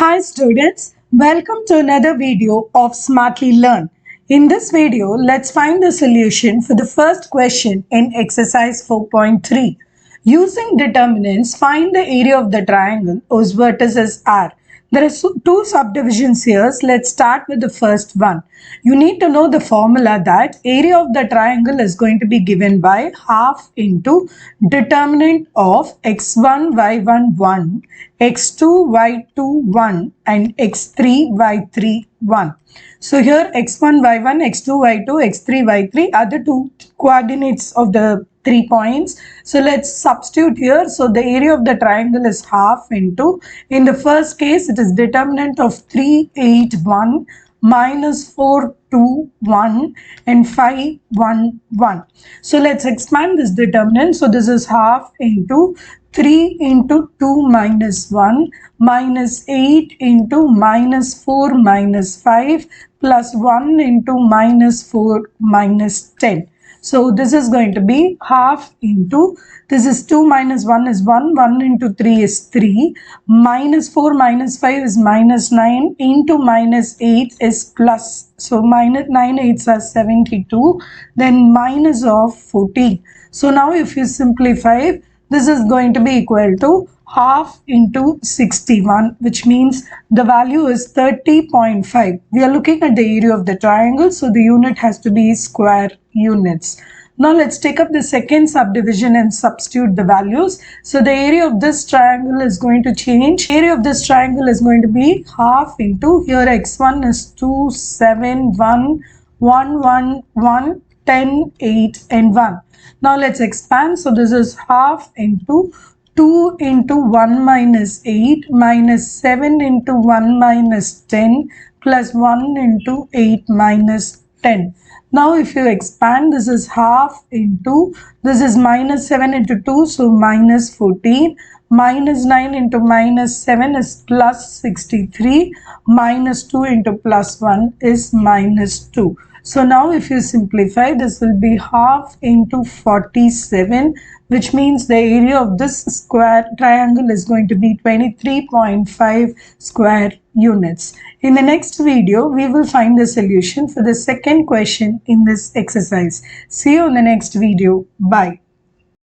Hi students, welcome to another video of Smartly Learn. In this video, let's find the solution for the first question in exercise 4.3. Using determinants, find the area of the triangle whose vertices are. There are two subdivisions here. Let's start with the first one. You need to know the formula that area of the triangle is going to be given by half into determinant of x1, y1, 1, x2, y2, 1 and x3, y3, 1. So here x1, y1, x2, y2, x3, y3 are the two coordinates of the 3 points. So let's substitute here. So the area of the triangle is half into, in the first case it is determinant of 3, 8, 1 minus 4, 2, 1 and 5, 1, 1. So let's expand this determinant. So this is half into 3 into 2 minus 1 minus 8 into minus 4 minus 5 plus 1 into minus 4 minus 10. So this is going to be half into, this is 2 minus 1 is 1, 1 into 3 is 3, minus 4 minus 5 is minus 9, into minus 8 is plus. So minus 9 8s are 72, then minus of 14. So now if you simplify, this is going to be equal to half into 61, which means the value is 30.5. We are looking at the area of the triangle, so the unit has to be square units. Now let's take up the second subdivision and substitute the values. So the area of this triangle is going to change. Area of this triangle is going to be half into, here x1 is 2, 7, 1, 1, 1, 1, 10, 8 and 1. Now let's expand. So this is half into 2 into 1 minus 8 minus 7 into 1 minus 10 plus 1 into 8 minus 10. Now if you expand, this is half into, this is minus 7 into 2, so minus 14, minus 9 into minus 7 is plus 63, minus 2 into plus 1 is minus 2. So now if you simplify, this will be half into 47, which means the area of this square triangle is going to be 23.5 square units. In the next video, we will find the solution for the second question in this exercise. See you in the next video. Bye.